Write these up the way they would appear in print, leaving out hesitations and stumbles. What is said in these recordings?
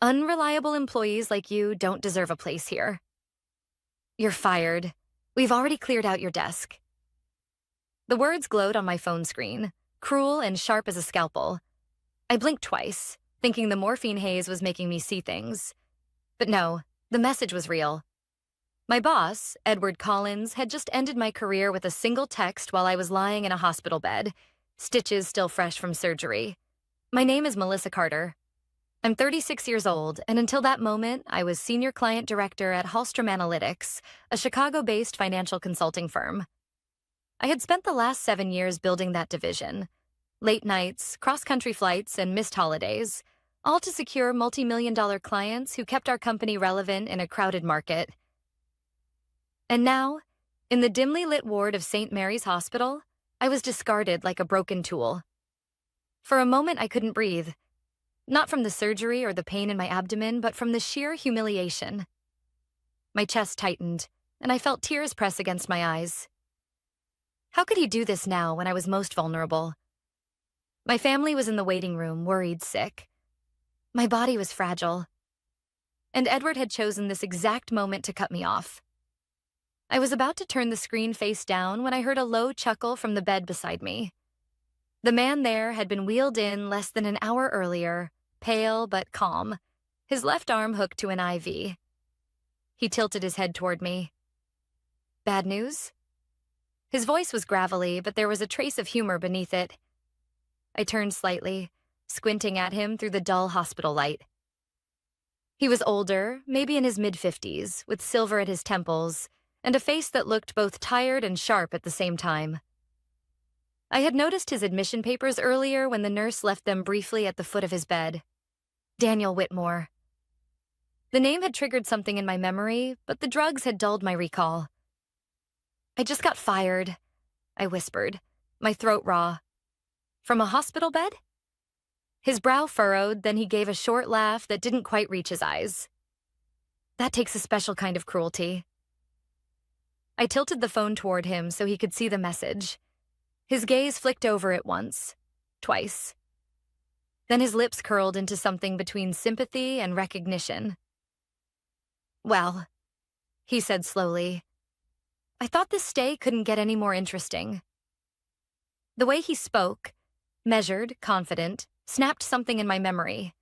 Unreliable employees like you don't deserve a place here. You're fired. We've already cleared out your desk. The words glowed on my phone screen, cruel and sharp as a scalpel. I blinked twice, thinking the morphine haze was making me see things. But no, the message was real. My boss, Edward Collins, had just ended my career with a single text while I was lying in a hospital bed, stitches still fresh from surgery. My name is Melissa Carter. I'm 36 years old, and until that moment, I was senior client director at Hallstrom Analytics, a Chicago-based financial consulting firm. I had spent the last 7 years building that division. Late nights, cross-country flights, and missed holidays, all to secure multi-million-dollar clients who kept our company relevant in a crowded market. And now, in the dimly lit ward of St. Mary's Hospital, I was discarded like a broken tool. For a moment, I couldn't breathe. Not from the surgery or the pain in my abdomen, but from the sheer humiliation. My chest tightened, and I felt tears press against my eyes. How could he do this now when I was most vulnerable? My family was in the waiting room, worried sick. My body was fragile. And Edward had chosen this exact moment to cut me off. I was about to turn the screen face down when I heard a low chuckle from the bed beside me. The man there had been wheeled in less than an hour earlier, pale but calm, his left arm hooked to an IV. He tilted his head toward me. Bad news? His voice was gravelly, but there was a trace of humor beneath it. I turned slightly, squinting at him through the dull hospital light. He was older, maybe in his mid-50s, with silver at his temples, and a face that looked both tired and sharp at the same time. I had noticed his admission papers earlier when the nurse left them briefly at the foot of his bed. Daniel Whitmore. The name had triggered something in my memory, but the drugs had dulled my recall. I just got fired, I whispered, my throat raw. From a hospital bed? His brow furrowed, then he gave a short laugh that didn't quite reach his eyes. That takes a special kind of cruelty. I tilted the phone toward him so he could see the message. His gaze flicked over it once, twice. Then his lips curled into something between sympathy and recognition. Well, he said slowly, I thought this stay couldn't get any more interesting. The way he spoke, measured, confident, snapped something in my memory.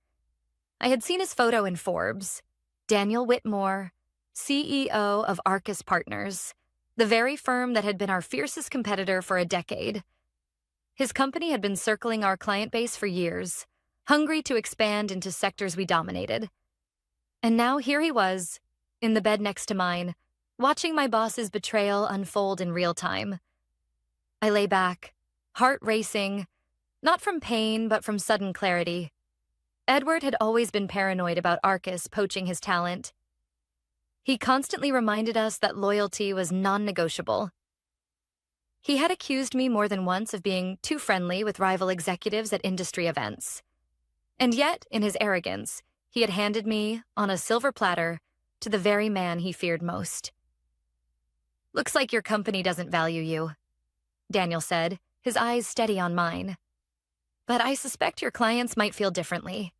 I had seen his photo in Forbes. Daniel Whitmore, CEO of Arcus Partners, the very firm that had been our fiercest competitor for a decade. His company had been circling our client base for years, hungry to expand into sectors we dominated. And now here he was, in the bed next to mine, watching my boss's betrayal unfold in real time. I lay back, heart racing, not from pain, but from sudden clarity. Edward had always been paranoid about Arcus poaching his talent. He constantly reminded us that loyalty was non-negotiable. He had accused me more than once of being too friendly with rival executives at industry events. And yet, in his arrogance, he had handed me, on a silver platter, to the very man he feared most. Looks like your company doesn't value you, Daniel said, his eyes steady on mine. But I suspect your clients might feel differently.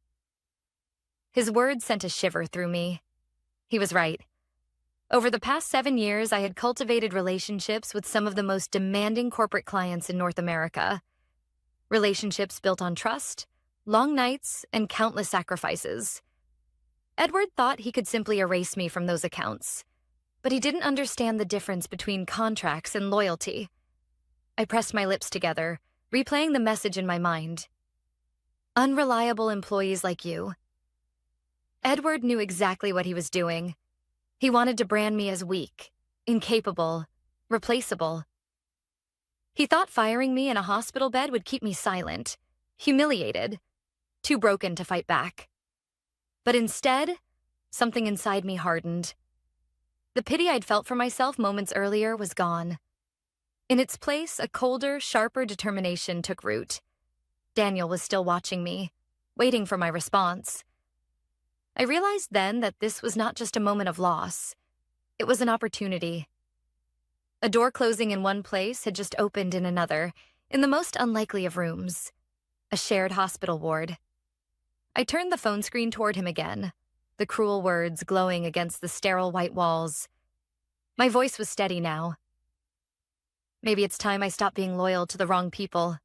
His words sent a shiver through me. He was right. Over the past 7 years, I had cultivated relationships with some of the most demanding corporate clients in North America. Relationships built on trust, long nights, and countless sacrifices. Edward thought he could simply erase me from those accounts, but he didn't understand the difference between contracts and loyalty. I pressed my lips together, replaying the message in my mind. Unreliable employees like you. Edward knew exactly what he was doing. He wanted to brand me as weak, incapable, replaceable. He thought firing me in a hospital bed would keep me silent, humiliated, too broken to fight back. But instead, something inside me hardened. The pity I'd felt for myself moments earlier was gone. In its place, a colder, sharper determination took root. Daniel was still watching me, waiting for my response. I realized then that this was not just a moment of loss. It was an opportunity. A door closing in one place had just opened in another, in the most unlikely of rooms, a shared hospital ward. I turned the phone screen toward him again, the cruel words glowing against the sterile white walls. My voice was steady now. Maybe it's time I stopped being loyal to the wrong people.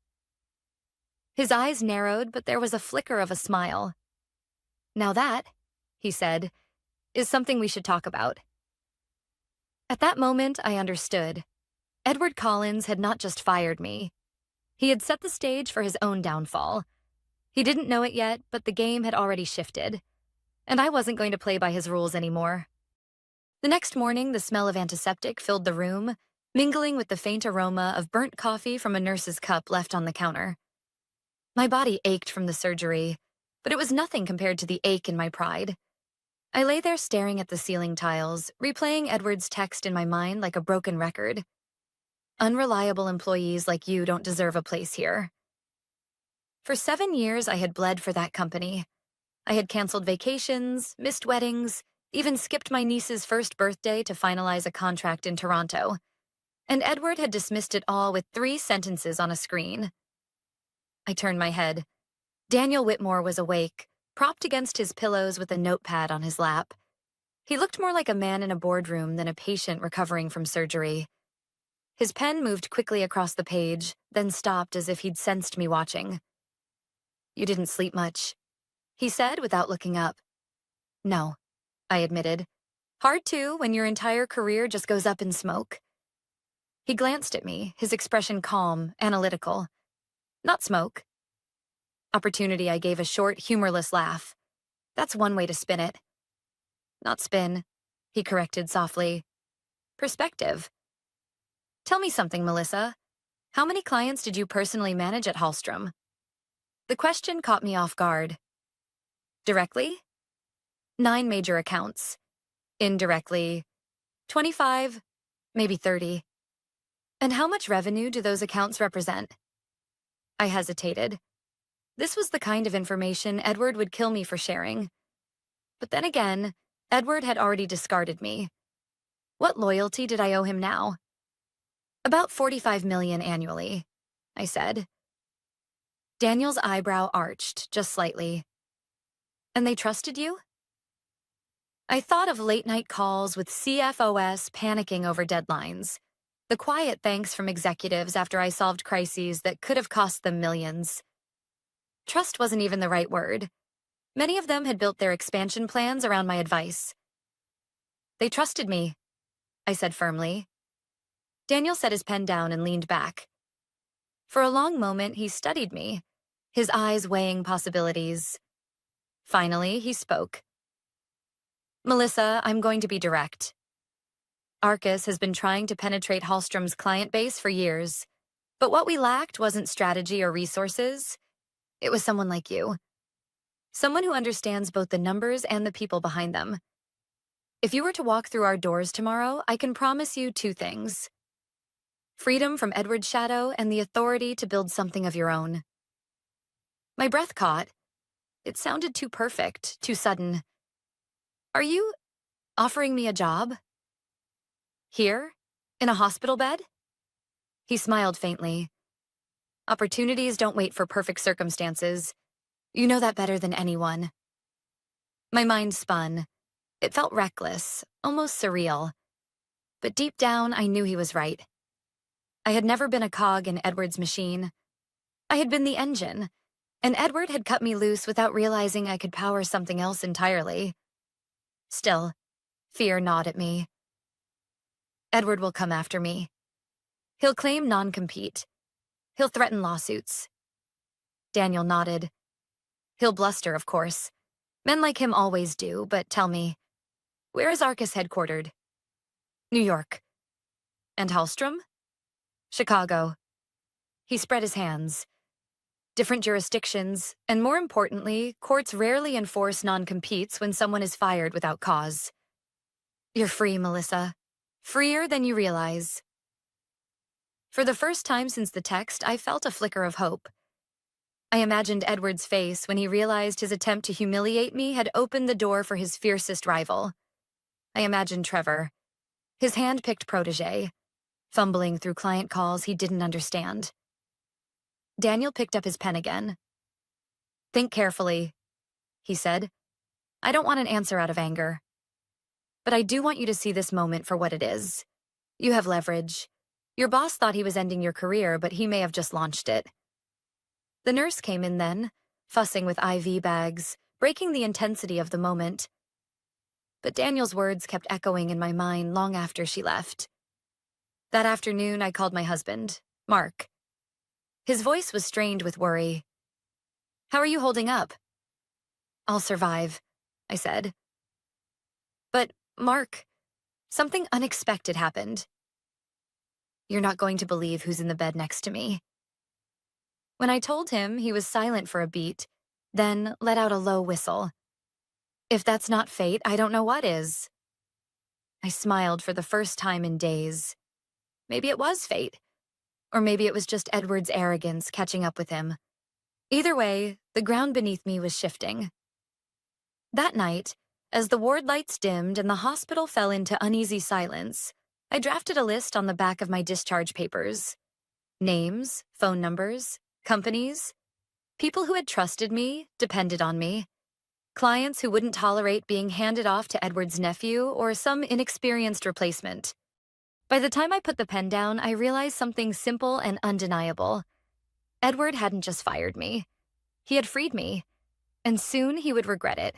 His eyes narrowed, but there was a flicker of a smile. Now that, he said, is something we should talk about. At that moment, I understood. Edward Collins had not just fired me. He had set the stage for his own downfall. He didn't know it yet, but the game had already shifted, and I wasn't going to play by his rules anymore. The next morning, the smell of antiseptic filled the room, mingling with the faint aroma of burnt coffee from a nurse's cup left on the counter. My body ached from the surgery, but it was nothing compared to the ache in my pride. I lay there staring at the ceiling tiles, replaying Edward's text in my mind like a broken record. Unreliable employees like you don't deserve a place here. For 7 years, I had bled for that company. I had canceled vacations, missed weddings, even skipped my niece's first birthday to finalize a contract in Toronto. And Edward had dismissed it all with 3 sentences on a screen. I turned my head. Daniel Whitmore was awake, propped against his pillows with a notepad on his lap. He looked more like a man in a boardroom than a patient recovering from surgery. His pen moved quickly across the page, then stopped as if he'd sensed me watching. "You didn't sleep much," he said without looking up. "No," I admitted. "Hard to when your entire career just goes up in smoke." He glanced at me, his expression calm, analytical. "Not smoke." Opportunity, I gave a short, humorless laugh. "That's one way to spin it." "Not spin," he corrected softly. "Perspective." "Tell me something, Melissa. How many clients did you personally manage at Hallstrom?" The question caught me off guard. Directly? 9 major accounts. Indirectly, 25, maybe 30. And how much revenue do those accounts represent? I hesitated. This was the kind of information Edward would kill me for sharing. But then again, Edward had already discarded me. What loyalty did I owe him now? "About 45 million annually," I said. Daniel's eyebrow arched, just slightly. "And they trusted you?" I thought of late-night calls with CFOs panicking over deadlines, the quiet thanks from executives after I solved crises that could have cost them millions. Trust wasn't even the right word. Many of them had built their expansion plans around my advice. "They trusted me," I said firmly. Daniel set his pen down and leaned back. For a long moment, he studied me, his eyes weighing possibilities. Finally, he spoke. "Melissa, I'm going to be direct. Arcus has been trying to penetrate Hallstrom's client base for years, but what we lacked wasn't strategy or resources. It was someone like you. Someone who understands both the numbers and the people behind them. If you were to walk through our doors tomorrow, I can promise you 2 things. Freedom from Edward's shadow and the authority to build something of your own." My breath caught. It sounded too perfect, too sudden. "Are you offering me a job? Here? In a hospital bed?" He smiled faintly. "Opportunities don't wait for perfect circumstances. You know that better than anyone." My mind spun. It felt reckless, almost surreal. But deep down, I knew he was right. I had never been a cog in Edward's machine. I had been the engine, and Edward had cut me loose without realizing I could power something else entirely. Still, fear gnawed at me. Edward will come after me. He'll claim non-compete. He'll threaten lawsuits. Daniel nodded. He'll bluster, of course. Men like him always do, but tell me, where is Arcus headquartered? New York. And Hallstrom? Chicago. He spread his hands. Different jurisdictions, and more importantly, courts rarely enforce non-competes when someone is fired without cause. You're free, Melissa. Freer than you realize. For the first time since the text, I felt a flicker of hope. I imagined Edward's face when he realized his attempt to humiliate me had opened the door for his fiercest rival. I imagined Trevor, his hand-picked protege, fumbling through client calls he didn't understand. Daniel picked up his pen again. Think carefully. he said. I don't want an answer out of anger. But I do want you to see this moment for what it is. You have leverage. Your boss thought he was ending your career, but he may have just launched it. The nurse came in then, fussing with IV bags, breaking the intensity of the moment. But Daniel's words kept echoing in my mind long after she left. That afternoon, I called my husband, Mark. His voice was strained with worry. How are you holding up? I'll survive, I said. But, Mark, something unexpected happened. You're not going to believe who's in the bed next to me. When I told him, he was silent for a beat, then let out a low whistle. If that's not fate, I don't know what is. I smiled for the first time in days. Maybe it was fate. Or maybe it was just Edward's arrogance catching up with him. Either way, the ground beneath me was shifting. That night, as the ward lights dimmed and the hospital fell into uneasy silence, I drafted a list on the back of my discharge papers. Names, phone numbers, companies, people who had trusted me, depended on me, clients who wouldn't tolerate being handed off to Edward's nephew or some inexperienced replacement. By the time I put the pen down, I realized something simple and undeniable. Edward hadn't just fired me. He had freed me, and soon he would regret it.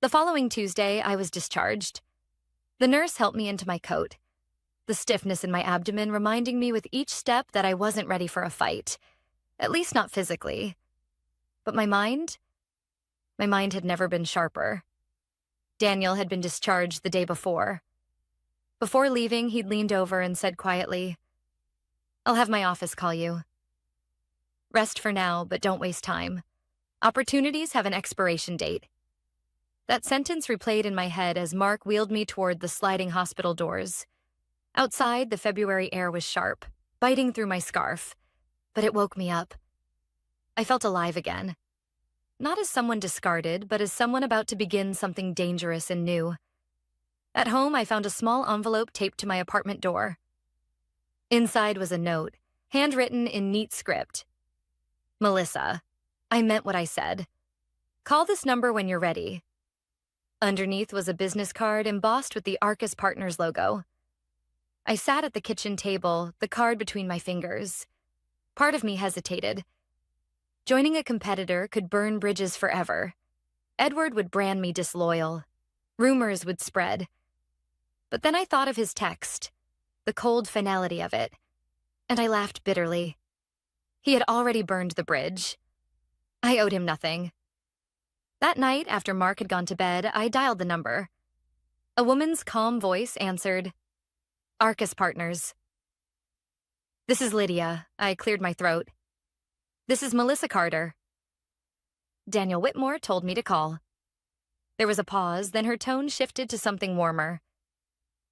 The following Tuesday, I was discharged. The nurse helped me into my coat, the stiffness in my abdomen reminding me with each step that I wasn't ready for a fight, at least not physically. But my mind had never been sharper. Daniel had been discharged the day before. Before leaving, he'd leaned over and said quietly, I'll have my office call you. Rest for now, but don't waste time. Opportunities have an expiration date. That sentence replayed in my head as Mark wheeled me toward the sliding hospital doors. Outside, the February air was sharp, biting through my scarf, but it woke me up. I felt alive again. Not as someone discarded, but as someone about to begin something dangerous and new. At home, I found a small envelope taped to my apartment door. Inside was a note, handwritten in neat script. Melissa, I meant what I said. Call this number when you're ready. Underneath was a business card embossed with the Arcus Partners logo. I sat at the kitchen table, the card between my fingers. Part of me hesitated. Joining a competitor could burn bridges forever. Edward would brand me disloyal. Rumors would spread. But then I thought of his text, the cold finality of it, and I laughed bitterly. He had already burned the bridge. I owed him nothing. That night, after Mark had gone to bed, I dialed the number. A woman's calm voice answered, Arcus Partners. This is Lydia. I cleared my throat. This is Melissa Carter. Daniel Whitmore told me to call. There was a pause, then her tone shifted to something warmer.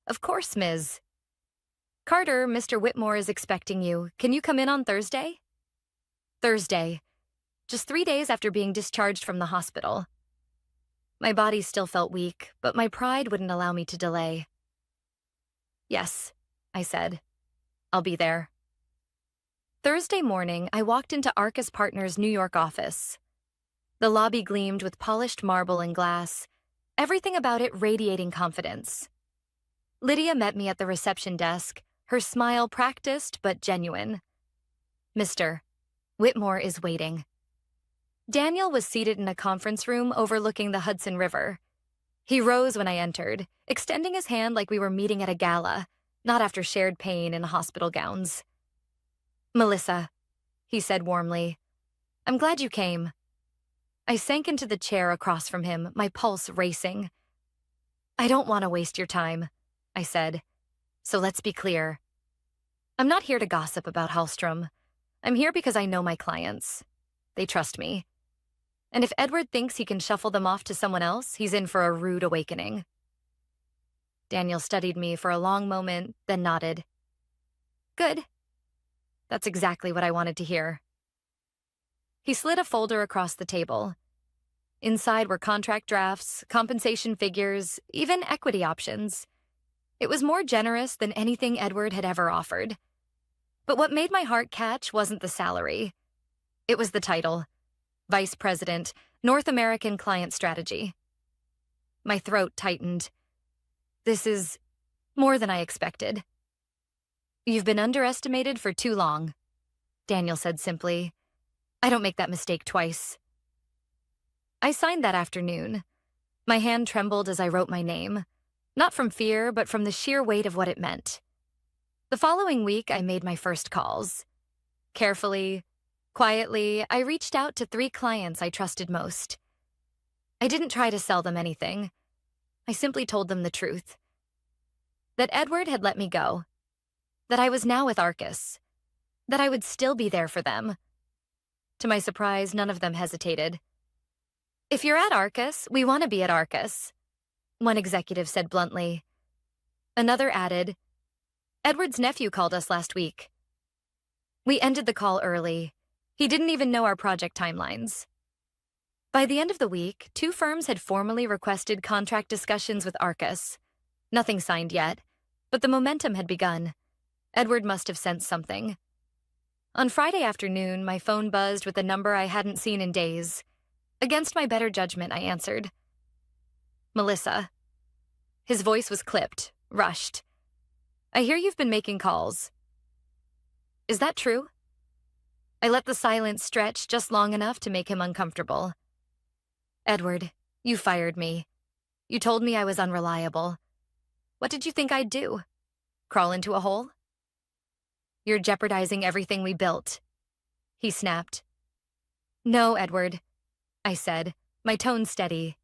Of course, Ms. Carter, Mr. Whitmore is expecting you. Can you come in on Thursday? Thursday. Just 3 days after being discharged from the hospital. My body still felt weak, but my pride wouldn't allow me to delay. Yes, I said. I'll be there. Thursday morning, I walked into Arcus Partners' New York office. The lobby gleamed with polished marble and glass, everything about it radiating confidence. Lydia met me at the reception desk, her smile practiced but genuine. Mr. Whitmore is waiting. Daniel was seated in a conference room overlooking the Hudson River. He rose when I entered, extending his hand like we were meeting at a gala, not after shared pain in hospital gowns. Melissa, he said warmly, I'm glad you came. I sank into the chair across from him, my pulse racing. I don't want to waste your time, I said. So let's be clear. I'm not here to gossip about Hallstrom. I'm here because I know my clients. They trust me. And if Edward thinks he can shuffle them off to someone else, he's in for a rude awakening. Daniel studied me for a long moment, then nodded. Good. That's exactly what I wanted to hear. He slid a folder across the table. Inside were contract drafts, compensation figures, even equity options. It was more generous than anything Edward had ever offered. But what made my heart catch wasn't the salary. It was the title. Vice President, North American Client Strategy. My throat tightened. This is more than I expected. You've been underestimated for too long, Daniel said simply. I don't make that mistake twice. I signed that afternoon. My hand trembled as I wrote my name, not from fear, but from the sheer weight of what it meant. The following week, I made my first calls. Carefully, quietly, I reached out to 3 clients I trusted most. I didn't try to sell them anything. I simply told them the truth. That Edward had let me go. That I was now with Arcus. That I would still be there for them. To my surprise, none of them hesitated. If you're at Arcus, we want to be at Arcus, one executive said bluntly. Another added, Edward's nephew called us last week. We ended the call early. He didn't even know our project timelines. By the end of the week, 2 firms had formally requested contract discussions with Arcus. Nothing signed yet, but the momentum had begun. Edward must have sensed something. On Friday afternoon, my phone buzzed with a number I hadn't seen in days. Against my better judgment, I answered. Melissa. His voice was clipped, rushed. I hear you've been making calls. Is that true? I let the silence stretch just long enough to make him uncomfortable. Edward, you fired me. You told me I was unreliable. What did you think I'd do? Crawl into a hole? You're jeopardizing everything we built, he snapped. No, Edward, I said, my tone steady.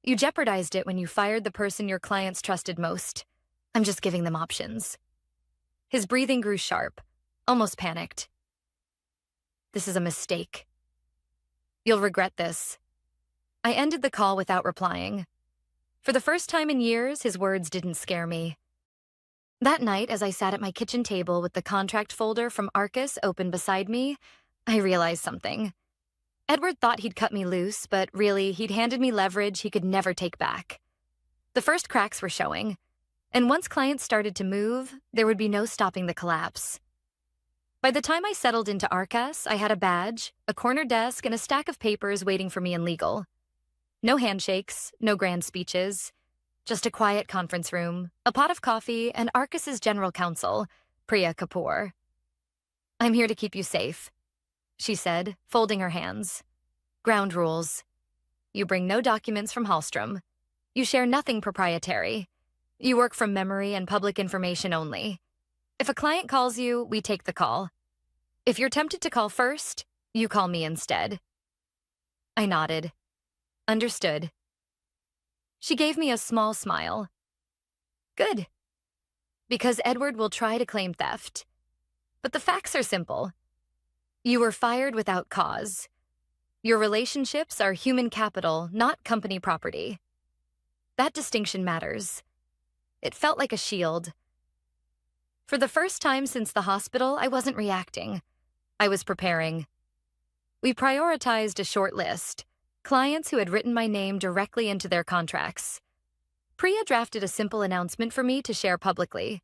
You jeopardized it when you fired the person your clients trusted most. I'm just giving them options. His breathing grew sharp, almost panicked. This is a mistake. You'll regret this. I ended the call without replying. For the first time in years, his words didn't scare me. That night, as I sat at my kitchen table with the contract folder from Arcus open beside me, I realized something. Edward thought he'd cut me loose, but really, he'd handed me leverage he could never take back. The first cracks were showing, and once clients started to move, there would be no stopping the collapse. By the time I settled into Arcus, I had a badge, a corner desk, and a stack of papers waiting for me in legal. No handshakes, no grand speeches, just a quiet conference room, a pot of coffee, and Arcus's general counsel, Priya Kapoor. I'm here to keep you safe, she said, folding her hands. Ground rules. You bring no documents from Hallstrom. You share nothing proprietary. You work from memory and public information only. If a client calls you, we take the call. If you're tempted to call first, you call me instead. I nodded. Understood. She gave me a small smile. Good. Because Edward will try to claim theft. But the facts are simple. You were fired without cause. Your relationships are human capital, not company property. That distinction matters. It felt like a shield. For the first time since the hospital, I wasn't reacting. I was preparing. We prioritized a short list. Clients who had written my name directly into their contracts. Priya drafted a simple announcement for me to share publicly.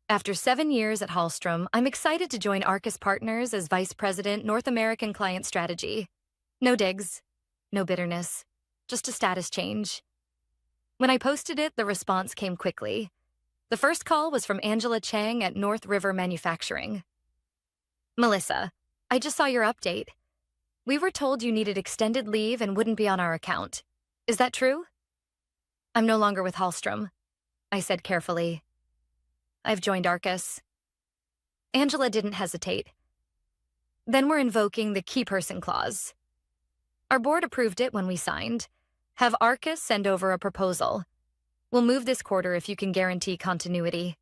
After 7 years at Hallstrom, I'm excited to join Arcus Partners as Vice President, North American Client Strategy. No digs, no bitterness, just a status change. When I posted it, the response came quickly. The first call was from Angela Chang at North River Manufacturing. Melissa, I just saw your update. We were told you needed extended leave and wouldn't be on our account. Is that true? I'm no longer with Hallstrom, I said carefully. I've joined Arcus. Angela didn't hesitate. Then we're invoking the key person clause. Our board approved it when we signed. Have Arcus send over a proposal. We'll move this quarter if you can guarantee continuity.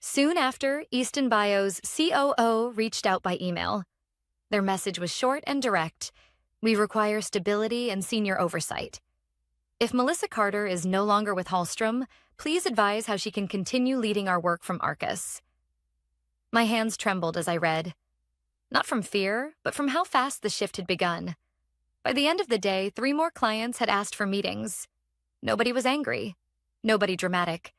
Soon after, Easton Bio's COO reached out by email. Their message was short and direct. We require stability and senior oversight. If Melissa Carter is no longer with Hallstrom, please advise how she can continue leading our work from Arcus. My hands trembled as I read. Not from fear, but from how fast the shift had begun. By the end of the day, 3 more clients had asked for meetings. Nobody was angry. Nobody dramatic.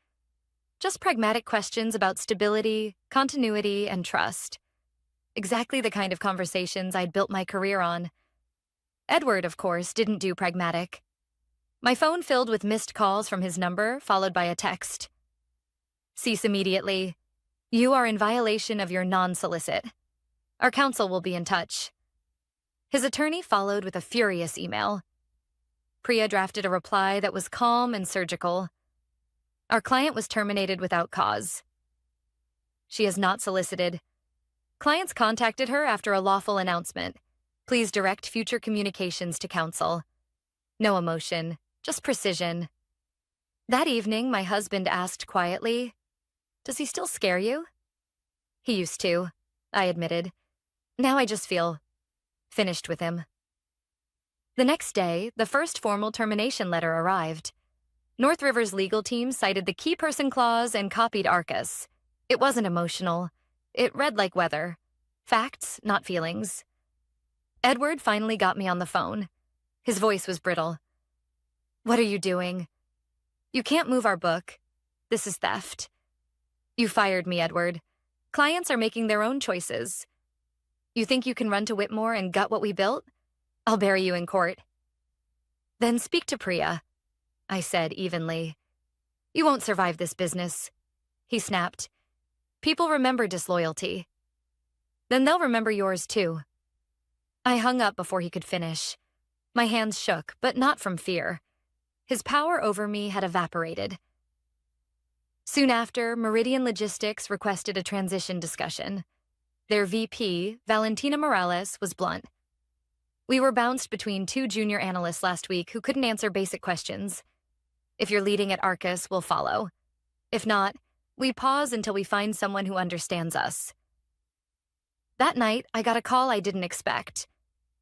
Just pragmatic questions about stability, continuity, and trust. Exactly the kind of conversations I'd built my career on. Edward, of course, didn't do pragmatic. My phone filled with missed calls from his number, followed by a text. Cease immediately. You are in violation of your non-solicit. Our counsel will be in touch. His attorney followed with a furious email. Priya drafted a reply that was calm and surgical. Our client was terminated without cause. She is not solicited. Clients contacted her after a lawful announcement. Please direct future communications to counsel. No emotion, just precision. That evening, my husband asked quietly, "Does he still scare you?" He used to, I admitted. Now I just feel finished with him. The next day, the first formal termination letter arrived. North River's legal team cited the key person clause and copied Arcus. It wasn't emotional. It read like weather. Facts, not feelings. Edward finally got me on the phone. His voice was brittle. What are you doing? You can't move our book. This is theft. You fired me, Edward. Clients are making their own choices. You think you can run to Whitmore and gut what we built? I'll bury you in court. Then speak to Priya, I said evenly. You won't survive this business. He snapped. People remember disloyalty. Then they'll remember yours too. I hung up before he could finish. My hands shook, but not from fear. His power over me had evaporated. Soon after, Meridian Logistics requested a transition discussion. Their VP, Valentina Morales, was blunt. We were bounced between two junior analysts last week who couldn't answer basic questions. If you're leading at Arcus, we'll follow. If not, we pause until we find someone who understands us. That night, I got a call I didn't expect.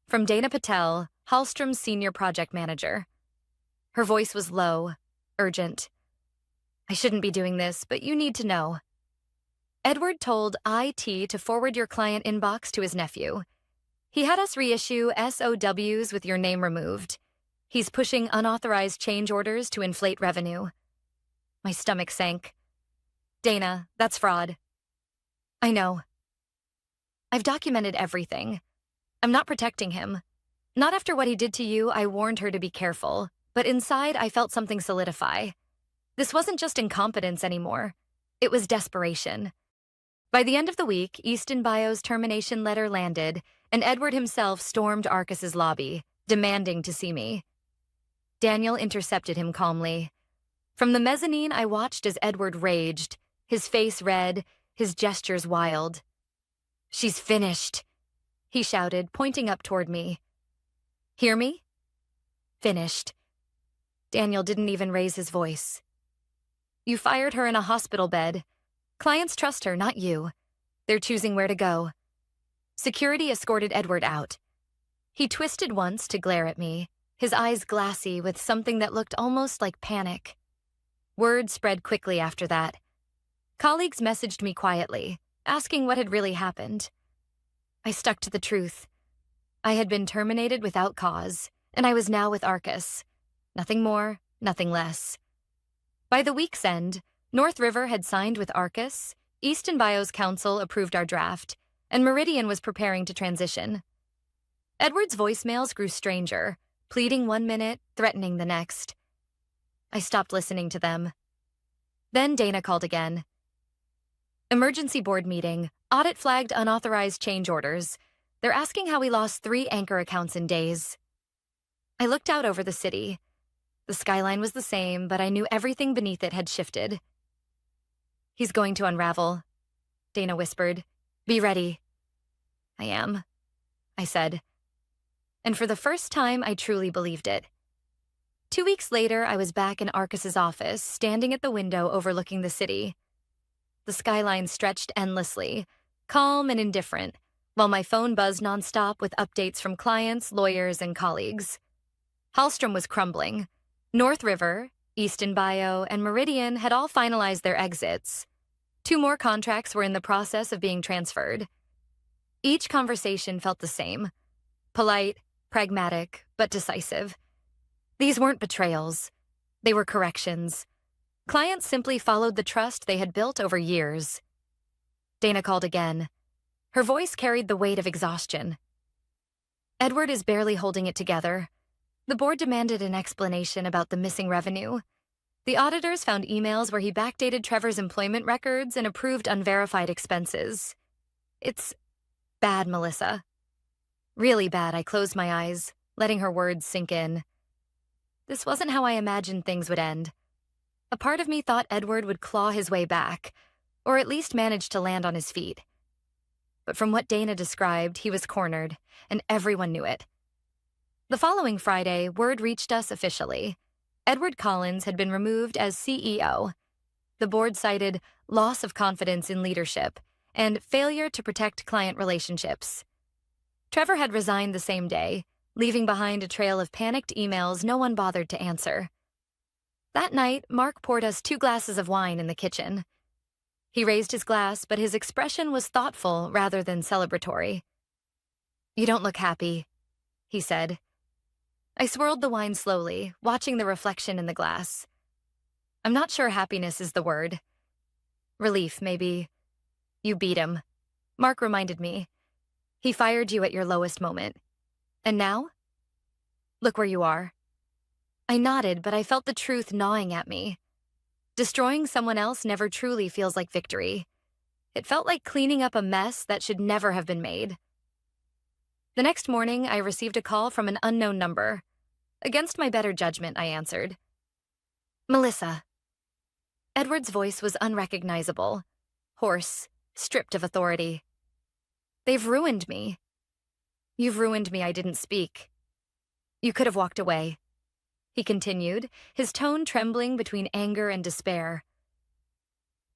From Dana Patel, Hallstrom's senior project manager. Her voice was low, urgent. I shouldn't be doing this, but you need to know. Edward told IT to forward your client inbox to his nephew. He had us reissue SOWs with your name removed. He's pushing unauthorized change orders to inflate revenue. My stomach sank. Dana, that's fraud. I know. I've documented everything. I'm not protecting him. Not after what he did to you, I warned her to be careful, but inside I felt something solidify. This wasn't just incompetence anymore. It was desperation. By the end of the week, Easton Bio's termination letter landed, and Edward himself stormed Arcus's lobby, demanding to see me. Daniel intercepted him calmly. From the mezzanine, I watched as Edward raged, his face red, his gestures wild. She's finished, he shouted, pointing up toward me. Hear me? Finished. Daniel didn't even raise his voice. You fired her in a hospital bed. Clients trust her, not you. They're choosing where to go. Security escorted Edward out. He twisted once to glare at me, his eyes glassy with something that looked almost like panic. Word spread quickly after that. Colleagues messaged me quietly, asking what had really happened. I stuck to the truth. I had been terminated without cause, and I was now with Arcus. Nothing more, nothing less. By the week's end, North River had signed with Arcus, Easton Bio's counsel approved our draft, and Meridian was preparing to transition. Edward's voicemails grew stranger, pleading one minute, threatening the next. I stopped listening to them. Then Dana called again. Emergency board meeting, audit flagged unauthorized change orders. They're asking how we lost 3 anchor accounts in days. I looked out over the city. The skyline was the same, but I knew everything beneath it had shifted. He's going to unravel, Dana whispered. Be ready. I am, I said. And for the first time, I truly believed it. 2 weeks later, I was back in Arcus's office, standing at the window overlooking the city. The skyline stretched endlessly, calm and indifferent, while my phone buzzed nonstop with updates from clients, lawyers, and colleagues. Hallstrom was crumbling. North River, Easton Bio, and Meridian had all finalized their exits. 2 more contracts were in the process of being transferred. Each conversation felt the same. Polite, pragmatic, but decisive. These weren't betrayals. They were corrections. Clients simply followed the trust they had built over years. Dana called again. Her voice carried the weight of exhaustion. Edward is barely holding it together. The board demanded an explanation about the missing revenue. The auditors found emails where he backdated Trevor's employment records and approved unverified expenses. It's bad, Melissa. Really bad. I closed my eyes, letting her words sink in. This wasn't how I imagined things would end. A part of me thought Edward would claw his way back, or at least manage to land on his feet. But from what Dana described, he was cornered, and everyone knew it. The following Friday, word reached us officially. Edward Collins had been removed as CEO. The board cited loss of confidence in leadership and failure to protect client relationships. Trevor had resigned the same day, leaving behind a trail of panicked emails no one bothered to answer. That night, Mark poured us 2 glasses of wine in the kitchen. He raised his glass, but his expression was thoughtful rather than celebratory. "You don't look happy," he said. I swirled the wine slowly, watching the reflection in the glass. I'm not sure happiness is the word. Relief, maybe. You beat him. Mark reminded me. He fired you at your lowest moment. And now? Look where you are. I nodded, but I felt the truth gnawing at me. Destroying someone else never truly feels like victory. It felt like cleaning up a mess that should never have been made. The next morning, I received a call from an unknown number. Against my better judgment, I answered. Melissa. Edward's voice was unrecognizable, hoarse, stripped of authority. They've ruined me. You've ruined me, I didn't speak. You could have walked away. He continued, his tone trembling between anger and despair.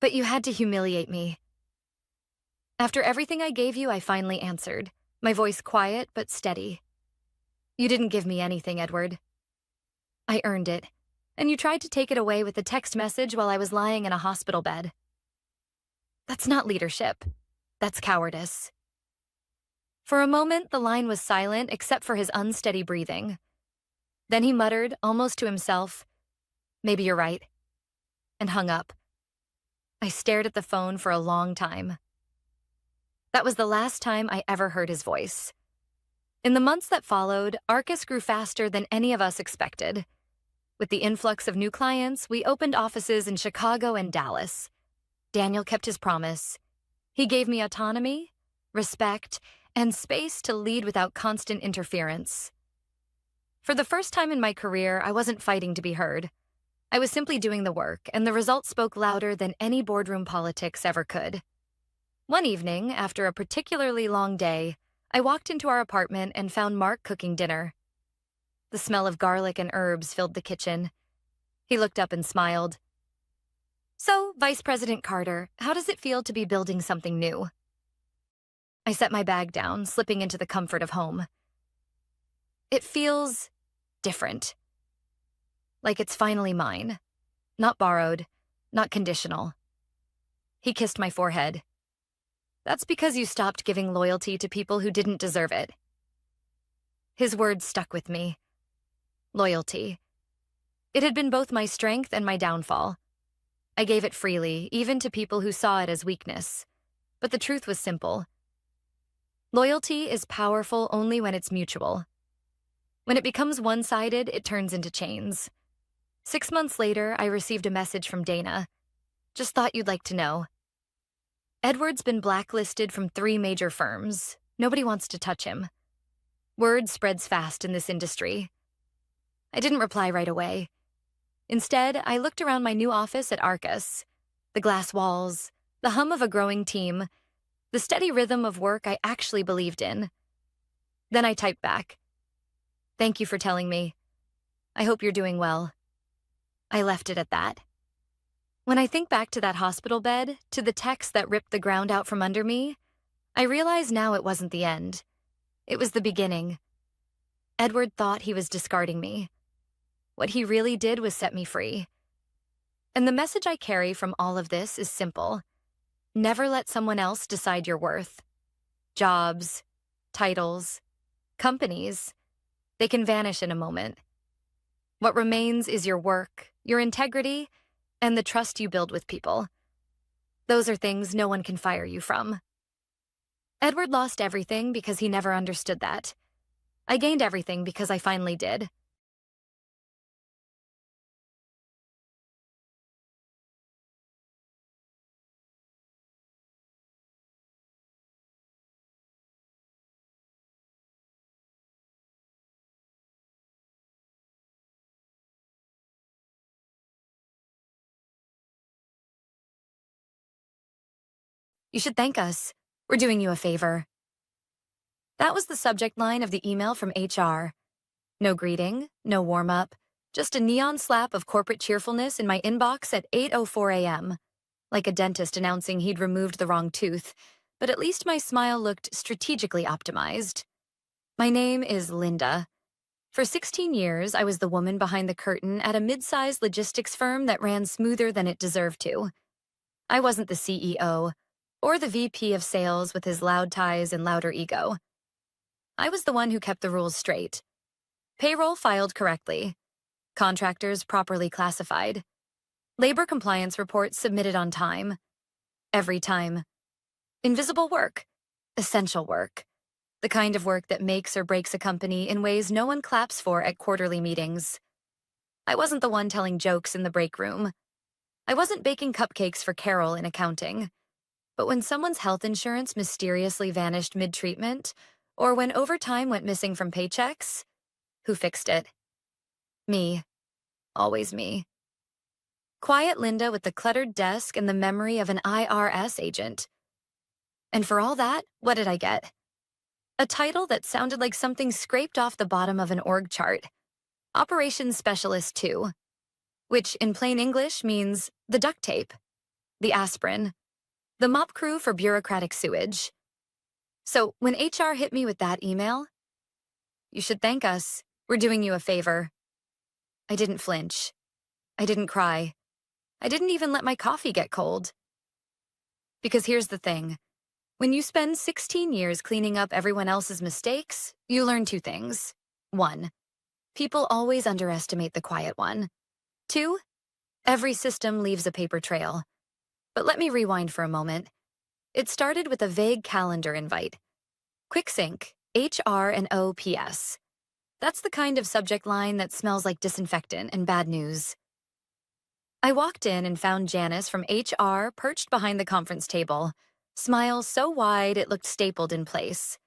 But you had to humiliate me. After everything I gave you, I finally answered, my voice quiet but steady. You didn't give me anything, Edward. I earned it, and you tried to take it away with a text message while I was lying in a hospital bed. That's not leadership. That's cowardice. For a moment, the line was silent except for his unsteady breathing. Then he muttered, almost to himself, maybe you're right, and hung up. I stared at the phone for a long time. That was the last time I ever heard his voice. In the months that followed, Arcus grew faster than any of us expected. With the influx of new clients, we opened offices in Chicago and Dallas. Daniel kept his promise. He gave me autonomy, respect, and space to lead without constant interference. For the first time in my career, I wasn't fighting to be heard. I was simply doing the work, and the results spoke louder than any boardroom politics ever could. One evening, after a particularly long day, I walked into our apartment and found Mark cooking dinner. The smell of garlic and herbs filled the kitchen. He looked up and smiled. So, Vice President Carter, how does it feel to be building something new? I set my bag down, slipping into the comfort of home. It feels different. Like it's finally mine. Not borrowed, not conditional. He kissed my forehead. That's because you stopped giving loyalty to people who didn't deserve it. His words stuck with me. Loyalty. It had been both my strength and my downfall. I gave it freely, even to people who saw it as weakness. But the truth was simple. Loyalty is powerful only when it's mutual. When it becomes one-sided, it turns into chains. 6 months later, I received a message from Dana. Just thought you'd like to know. Edward's been blacklisted from 3 major firms. Nobody wants to touch him. Word spreads fast in this industry. I didn't reply right away. Instead, I looked around my new office at Arcus. The glass walls, the hum of a growing team, the steady rhythm of work I actually believed in. Then I typed back. Thank you for telling me. I hope you're doing well. I left it at that. When I think back to that hospital bed, to the text that ripped the ground out from under me, I realize now it wasn't the end. It was the beginning. Edward thought he was discarding me. What he really did was set me free. And the message I carry from all of this is simple. Never let someone else decide your worth. Jobs, titles, companies, they can vanish in a moment. What remains is your work, your integrity, and the trust you build with people. Those are things no one can fire you from. Edward lost everything because he never understood that. I gained everything because I finally did. You should thank us. We're doing you a favor. That was the subject line of the email from HR. No greeting, no warm-up, just a neon slap of corporate cheerfulness in my inbox at 8:04 a.m., like a dentist announcing he'd removed the wrong tooth, but at least my smile looked strategically optimized. My name is Linda. For 16 years, I was the woman behind the curtain at a mid-sized logistics firm that ran smoother than it deserved to. I wasn't the CEO, or the VP of sales with his loud ties and louder ego. I was the one who kept the rules straight. Payroll filed correctly, contractors properly classified, labor compliance reports submitted on time. Every time. Invisible work. Essential work. The kind of work that makes or breaks a company in ways no one claps for at quarterly meetings. I wasn't the one telling jokes in the break room. I wasn't baking cupcakes for Carol in accounting. But when someone's health insurance mysteriously vanished mid-treatment, or when overtime went missing from paychecks, who fixed it? Me. Always me. Quiet Linda with the cluttered desk and the memory of an IRS agent. And for all that, what did I get? A title that sounded like something scraped off the bottom of an org chart. Operations Specialist 2, which in plain English means the duct tape, the aspirin, the mop crew for bureaucratic sewage. So when HR hit me with that email, you should thank us. We're doing you a favor. I didn't flinch. I didn't cry. I didn't even let my coffee get cold. Because here's the thing. When you spend 16 years cleaning up everyone else's mistakes, you learn two things. 1, people always underestimate the quiet one. 2, every system leaves a paper trail. But let me rewind for a moment. It started with a vague calendar invite. Quick sync, HR and OPS. That's the kind of subject line that smells like disinfectant and bad news. I walked in and found Janice from HR perched behind the conference table, smile so wide it looked stapled in place.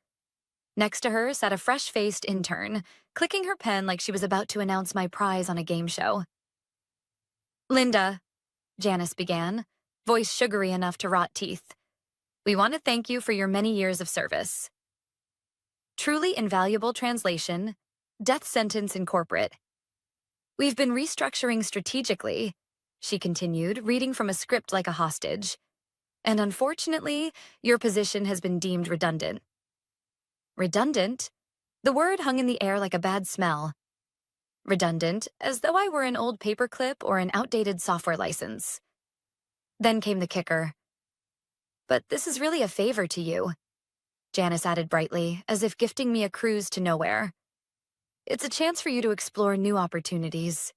Next to her sat a fresh-faced intern, clicking her pen like she was about to announce my prize on a game show. Linda, Janice began, voice sugary enough to rot teeth. We want to thank you for your many years of service. Truly invaluable translation, death sentence in corporate. We've been restructuring strategically, she continued, reading from a script like a hostage. And unfortunately, your position has been deemed redundant. Redundant? The word hung in the air like a bad smell. Redundant, as though I were an old paperclip or an outdated software license. Then came the kicker. But this is really a favor to you, Janice added brightly, as if gifting me a cruise to nowhere. It's a chance for you to explore new opportunities.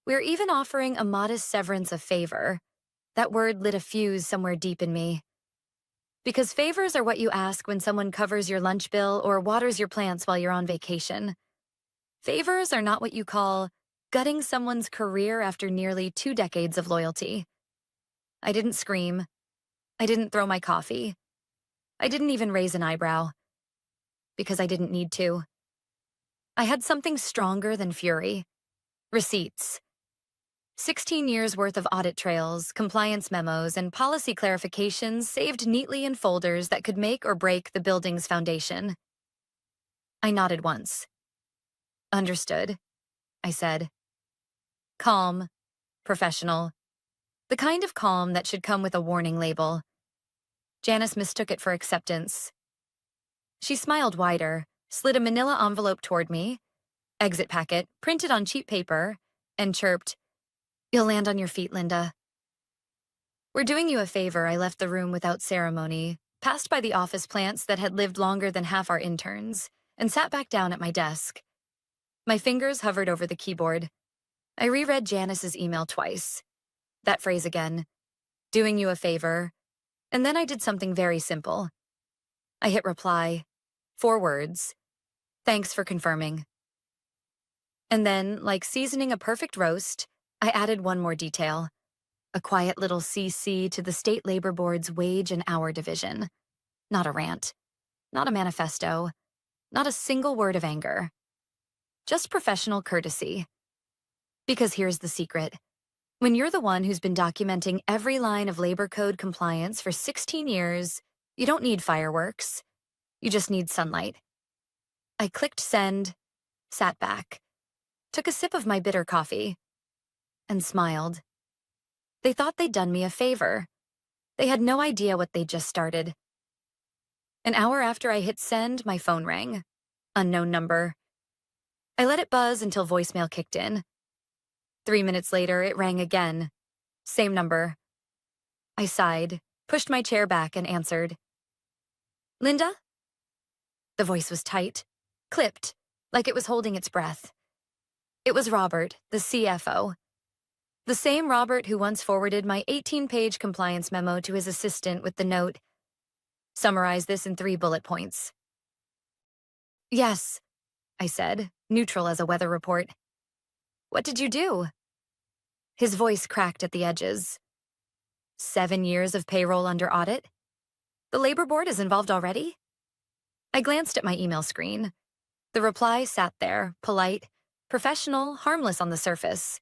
We're even offering a modest severance of favor. That word lit a fuse somewhere deep in me. Because favors are what you ask when someone covers your lunch bill or waters your plants while you're on vacation. Favors are not what you call gutting someone's career after nearly 2 decades of loyalty. I didn't scream. I didn't throw my coffee. I didn't even raise an eyebrow. Because I didn't need to. I had something stronger than fury. Receipts. 16 years worth of audit trails, compliance memos, and policy clarifications saved neatly in folders that could make or break the building's foundation. I nodded once. Understood, I said. Calm, professional. The kind of calm that should come with a warning label. Janice mistook it for acceptance. She smiled wider, slid a manila envelope toward me, exit packet, printed on cheap paper, and chirped, You'll land on your feet, Linda. We're doing you a favor. I left the room without ceremony, passed by the office plants that had lived longer than half our interns, and sat back down at my desk. My fingers hovered over the keyboard. I reread Janice's email twice. That phrase again, doing you a favor, and then I did something very simple. I hit reply, 4 words, Thanks for confirming. And then, like seasoning a perfect roast, I added one more detail. A quiet little CC to the State Labor Board's wage and hour division. Not a rant. Not a manifesto. Not a single word of anger. Just professional courtesy. Because here's the secret. When you're the one who's been documenting every line of labor code compliance for 16 years, you don't need fireworks. You just need sunlight. I clicked send, sat back, took a sip of my bitter coffee, and smiled. They thought they'd done me a favor. They had no idea what they'd just started. An hour after I hit send, my phone rang. Unknown number. I let it buzz until voicemail kicked in. 3 minutes later, it rang again. Same number. I sighed, pushed my chair back, and answered. Linda? The voice was tight, clipped, like it was holding its breath. It was Robert, the CFO. The same Robert who once forwarded my 18-page compliance memo to his assistant with the note, "Summarize this in 3 bullet points." Yes, I said, neutral as a weather report. What did you do? His voice cracked at the edges. 7 years of payroll under audit? The labor board is involved already? I glanced at my email screen. The reply sat there, polite, professional, harmless on the surface.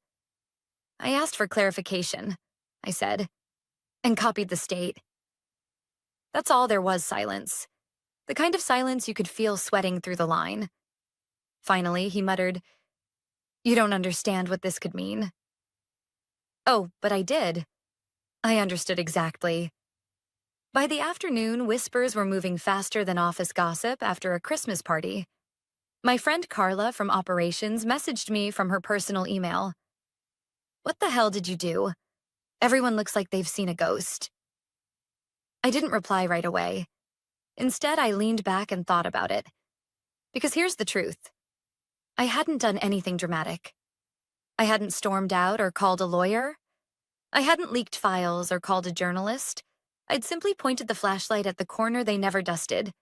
I asked for clarification, I said, and copied the state. That's all. There was silence. The kind of silence you could feel sweating through the line. Finally, he muttered, "You don't understand what this could mean." Oh, but I did. I understood exactly. By the afternoon, whispers were moving faster than office gossip after a Christmas party. My friend Carla from operations messaged me from her personal email. What the hell did you do? Everyone looks like they've seen a ghost. I didn't reply right away. Instead, I leaned back and thought about it. Because here's the truth. I hadn't done anything dramatic. I hadn't stormed out or called a lawyer. I hadn't leaked files or called a journalist. I'd simply pointed the flashlight at the corner they never dusted.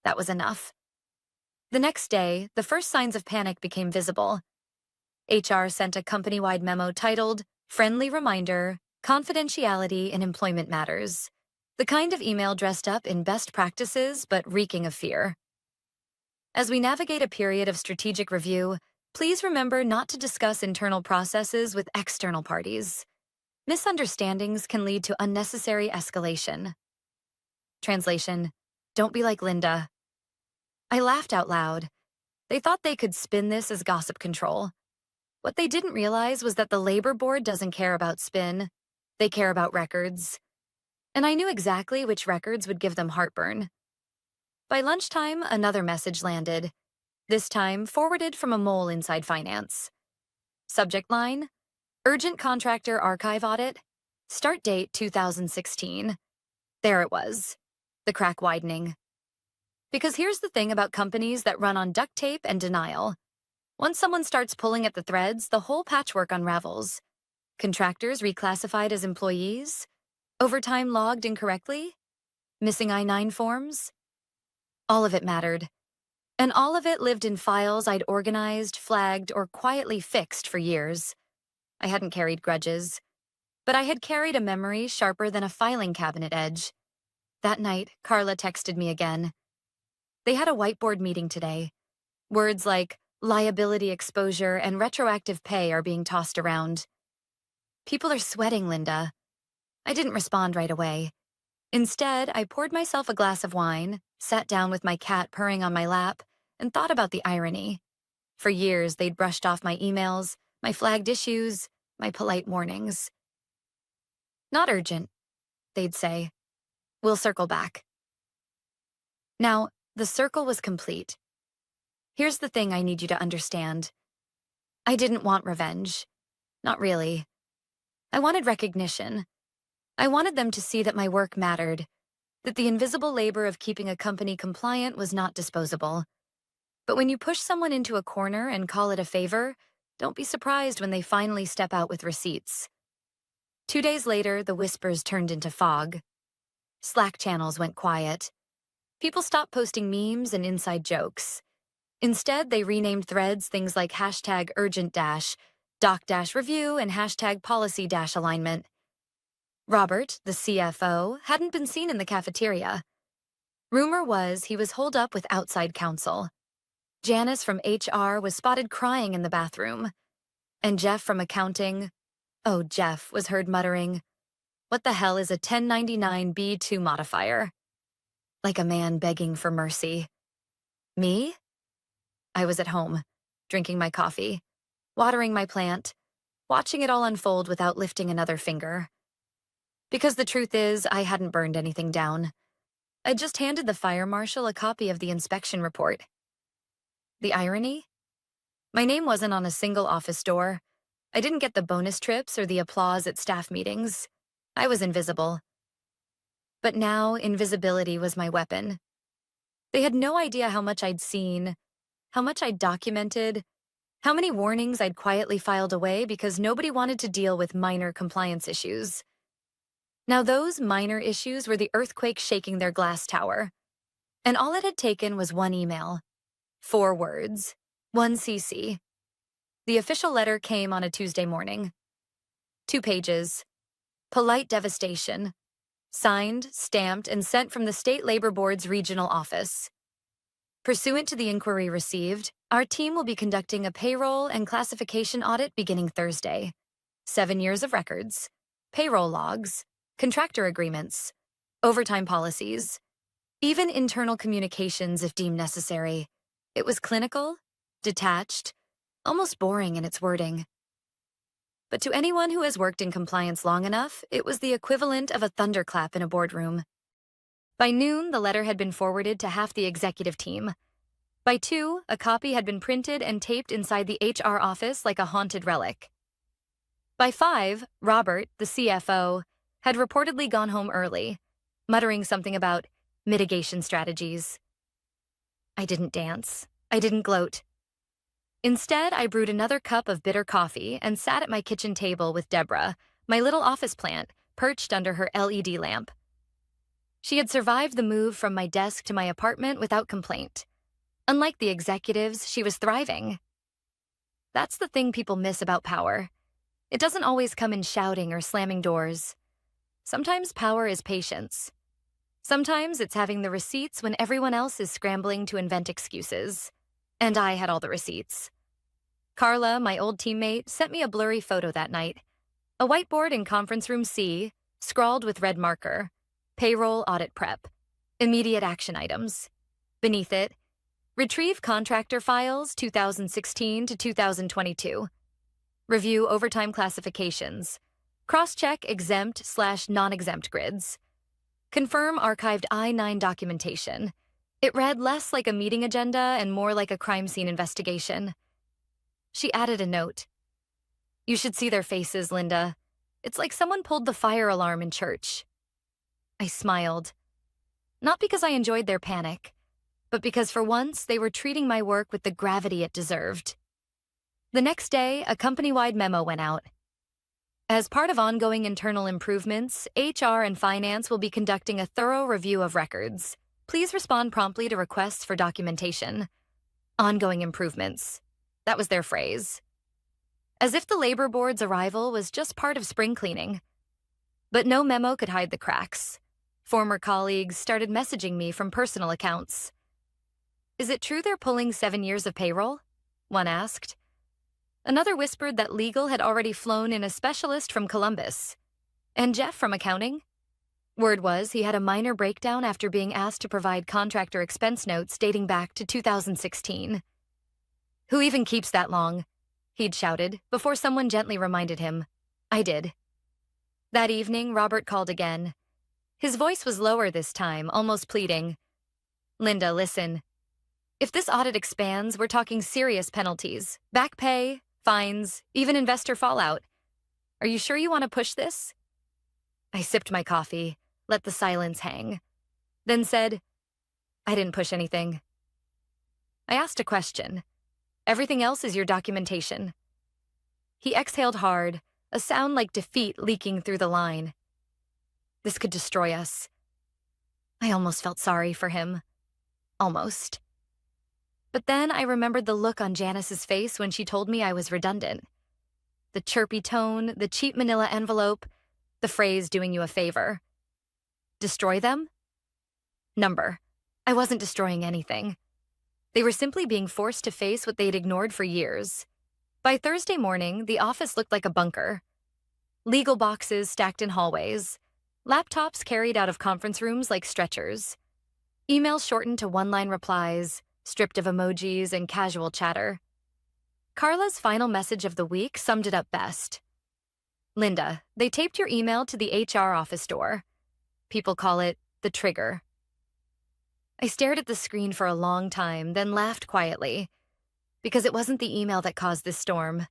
That was enough. The next day, the first signs of panic became visible. HR sent a company-wide memo titled, "Friendly Reminder, Confidentiality in Employment Matters." The kind of email dressed up in best practices but reeking of fear. As we navigate a period of strategic review, please remember not to discuss internal processes with external parties. Misunderstandings can lead to unnecessary escalation. Translation: don't be like Linda. I laughed out loud. They thought they could spin this as gossip control. What they didn't realize was that the labor board doesn't care about spin. They care about records. And I knew exactly which records would give them heartburn. By lunchtime, another message landed, this time forwarded from a mole inside finance. Subject line: Urgent Contractor Archive Audit. Start date 2016. There it was, the crack widening. Because here's the thing about companies that run on duct tape and denial. Once someone starts pulling at the threads, the whole patchwork unravels. Contractors reclassified as employees? Overtime logged incorrectly? Missing I-9 forms? All of it mattered. And all of it lived in files I'd organized, flagged, or quietly fixed for years. I hadn't carried grudges, but I had carried a memory sharper than a filing cabinet edge. That night, Carla texted me again. They had a whiteboard meeting today. Words like liability exposure and retroactive pay are being tossed around. People are sweating, Linda. I didn't respond right away. Instead, I poured myself a glass of wine, sat down with my cat purring on my lap, and thought about the irony. For years, they'd brushed off my emails, my flagged issues, my polite warnings. Not urgent, they'd say. We'll circle back. Now, the circle was complete. Here's the thing I need you to understand. I didn't want revenge. Not really. I wanted recognition. I wanted them to see that my work mattered, that the invisible labor of keeping a company compliant was not disposable. But when you push someone into a corner and call it a favor, don't be surprised when they finally step out with receipts. 2 days later, the whispers turned into fog. Slack channels went quiet. People stopped posting memes and inside jokes. Instead, they renamed threads things like hashtag urgent dash, doc dash review, and hashtag policy dash alignment. Robert, the CFO, hadn't been seen in the cafeteria. Rumor was he was holed up with outside counsel. Janice from HR was spotted crying in the bathroom. And Jeff from accounting, oh, Jeff was heard muttering, "What the hell is a 1099B2 modifier?" Like a man begging for mercy. Me? I was at home, drinking my coffee, watering my plant, watching it all unfold without lifting another finger. Because the truth is, I hadn't burned anything down. I just handed the fire marshal a copy of the inspection report. The irony? My name wasn't on a single office door. I didn't get the bonus trips or the applause at staff meetings. I was invisible. But now, invisibility was my weapon. They had no idea how much I'd seen, how much I'd documented, how many warnings I'd quietly filed away because nobody wanted to deal with minor compliance issues. Now those minor issues were the earthquake shaking their glass tower. And all it had taken was one email. 4 words. 1 CC. The official letter came on a Tuesday morning. 2 pages. Polite devastation. Signed, stamped, and sent from the State Labor Board's regional office. Pursuant to the inquiry received, our team will be conducting a payroll and classification audit beginning Thursday. 7 years of records, payroll logs, contractor agreements, overtime policies, even internal communications if deemed necessary. It was clinical, detached, almost boring in its wording. But to anyone who has worked in compliance long enough, it was the equivalent of a thunderclap in a boardroom. By noon, the letter had been forwarded to half the executive team. By 2, a copy had been printed and taped inside the HR office like a haunted relic. By 5, Robert, the CFO, had reportedly gone home early, muttering something about mitigation strategies. I didn't dance. I didn't gloat. Instead, I brewed another cup of bitter coffee and sat at my kitchen table with Deborah, my little office plant, perched under her LED lamp. She had survived the move from my desk to my apartment without complaint. Unlike the executives, she was thriving. That's the thing people miss about power. It doesn't always come in shouting or slamming doors. Sometimes power is patience. Sometimes it's having the receipts when everyone else is scrambling to invent excuses. And I had all the receipts. Carla, my old teammate, sent me a blurry photo that night. A whiteboard in conference room C, scrawled with red marker. Payroll audit prep. Immediate action items. Beneath it, retrieve contractor files 2016 to 2022. Review overtime classifications. Cross-check exempt/non-exempt grids. Confirm archived I-9 documentation. It read less like a meeting agenda and more like a crime scene investigation. She added a note. You should see their faces, Linda. It's like someone pulled the fire alarm in church. I smiled. Not because I enjoyed their panic, but because for once they were treating my work with the gravity it deserved. The next day, a company-wide memo went out. As part of ongoing internal improvements, HR and finance will be conducting a thorough review of records. Please respond promptly to requests for documentation. Ongoing improvements. That was their phrase. As if the labor board's arrival was just part of spring cleaning. But no memo could hide the cracks. Former colleagues started messaging me from personal accounts. Is it true they're pulling 7 years of payroll? One asked. Another whispered that legal had already flown in a specialist from Columbus. And Jeff from accounting? Word was he had a minor breakdown after being asked to provide contractor expense notes dating back to 2016. Who even keeps that long? He'd shouted before someone gently reminded him. I did. That evening, Robert called again. His voice was lower this time, almost pleading. Linda, listen. If this audit expands, we're talking serious penalties, back pay, fines, even investor fallout. Are you sure you want to push this? I sipped my coffee, let the silence hang, then said, I didn't push anything. I asked a question. Everything else is your documentation. He exhaled hard, a sound like defeat leaking through the line. This could destroy us. I almost felt sorry for him. Almost. But then I remembered the look on Janice's face when she told me I was redundant. The chirpy tone, the cheap manila envelope, the phrase doing you a favor. Destroy them? Number. I wasn't destroying anything. They were simply being forced to face what they'd ignored for years. By Thursday morning, the office looked like a bunker. Legal boxes stacked in hallways. Laptops carried out of conference rooms like stretchers. Emails shortened to one-line replies, stripped of emojis and casual chatter. Carla's final message of the week summed it up best. Linda, they taped your email to the HR office door. People call it the trigger. I stared at the screen for a long time, then laughed quietly. Because it wasn't the email that caused this storm.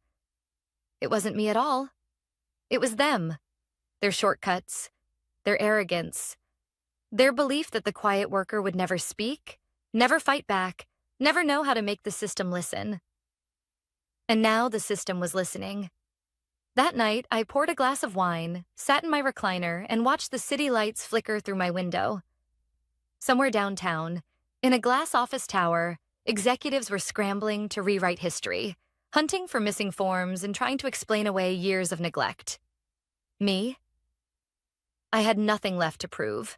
It wasn't me at all. It was them. Their shortcuts. Their arrogance. Their belief that the quiet worker would never speak, never fight back, never know how to make the system listen. And now the system was listening. That night, I poured a glass of wine, sat in my recliner, and watched the city lights flicker through my window. Somewhere downtown, in a glass office tower, executives were scrambling to rewrite history, hunting for missing forms and trying to explain away years of neglect. Me? I had nothing left to prove.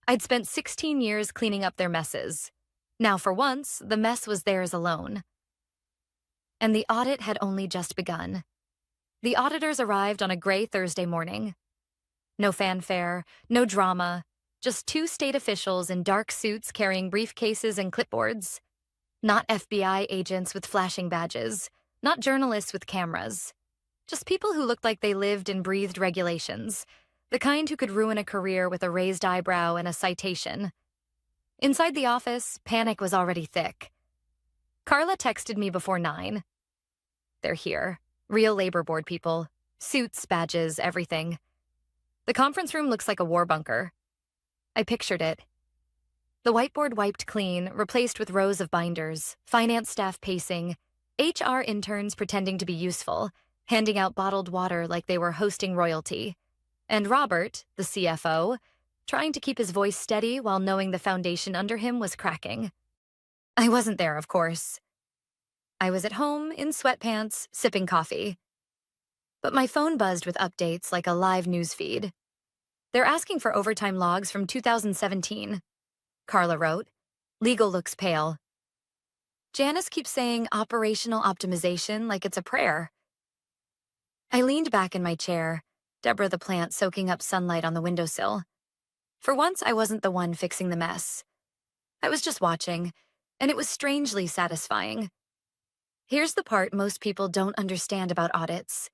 I'd spent 16 years cleaning up their messes. Now, for once, the mess was theirs alone. And the audit had only just begun. The auditors arrived on a gray Thursday morning. No fanfare, no drama, just two state officials in dark suits carrying briefcases and clipboards. Not FBI agents with flashing badges, not journalists with cameras. Just people who looked like they lived and breathed regulations, the kind who could ruin a career with a raised eyebrow and a citation. Inside the office, panic was already thick. Carla texted me before 9. They're here. Real labor board people. Suits, badges, everything. The conference room looks like a war bunker. I pictured it. The whiteboard wiped clean, replaced with rows of binders, finance staff pacing, HR interns pretending to be useful, handing out bottled water like they were hosting royalty, and Robert, the CFO, trying to keep his voice steady while knowing the foundation under him was cracking. I wasn't there, of course. I was at home, in sweatpants, sipping coffee. But my phone buzzed with updates like a live news feed. They're asking for overtime logs from 2017. Carla wrote. Legal looks pale. Janice keeps saying operational optimization like it's a prayer. I leaned back in my chair, Deborah the plant soaking up sunlight on the windowsill. For once, I wasn't the one fixing the mess. I was just watching, and it was strangely satisfying. Here's the part most people don't understand about audits.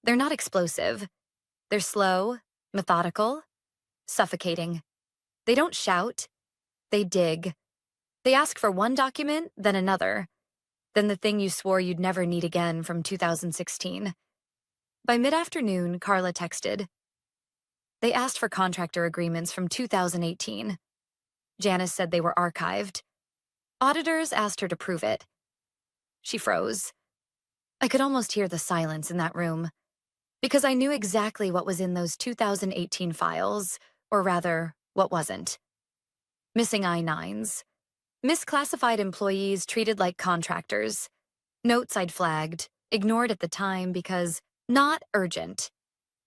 They're not explosive. They're slow, methodical, suffocating. They don't shout. They dig. They ask for one document, then another, then the thing you swore you'd never need again from 2016. By mid-afternoon, Carla texted. They asked for contractor agreements from 2018. Janice said they were archived. Auditors asked her to prove it. She froze. I could almost hear the silence in that room, because I knew exactly what was in those 2018 files, or rather, what wasn't. Missing I-9s. Misclassified employees treated like contractors. Notes I'd flagged, ignored at the time because not urgent.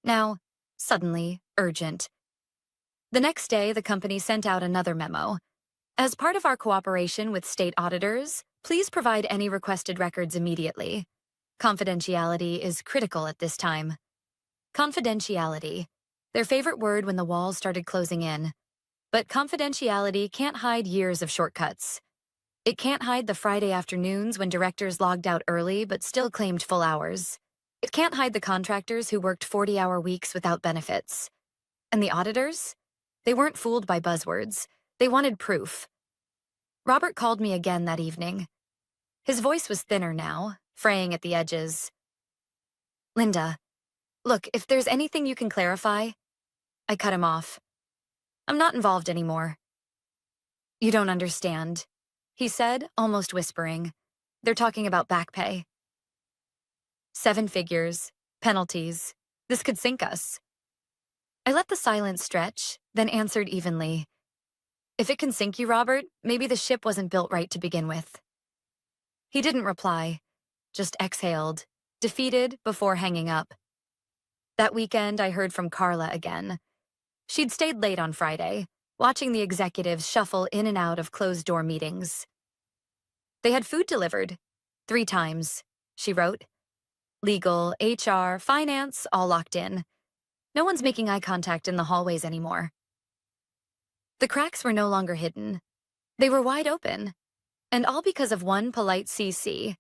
Now, suddenly, urgent. The next day, the company sent out another memo. As part of our cooperation with state auditors, please provide any requested records immediately. Confidentiality is critical at this time. Confidentiality. Their favorite word when the walls started closing in. But confidentiality can't hide years of shortcuts. It can't hide the Friday afternoons when directors logged out early but still claimed full hours. It can't hide the contractors who worked 40-hour weeks without benefits. And the auditors? They weren't fooled by buzzwords. They wanted proof. Robert called me again that evening. His voice was thinner now, fraying at the edges. Linda, look, if there's anything you can clarify. I cut him off. I'm not involved anymore. You don't understand, he said, almost whispering. They're talking about back pay. 7 figures, penalties. This could sink us. I let the silence stretch, then answered evenly. If it can sink you, Robert, maybe the ship wasn't built right to begin with. He didn't reply, just exhaled, defeated before hanging up. That weekend, I heard from Carla again. She'd stayed late on Friday, watching the executives shuffle in and out of closed-door meetings. They had food delivered 3 times, she wrote. Legal, HR, finance, all locked in. No one's making eye contact in the hallways anymore. The cracks were no longer hidden. They were wide open, and all because of one polite CC.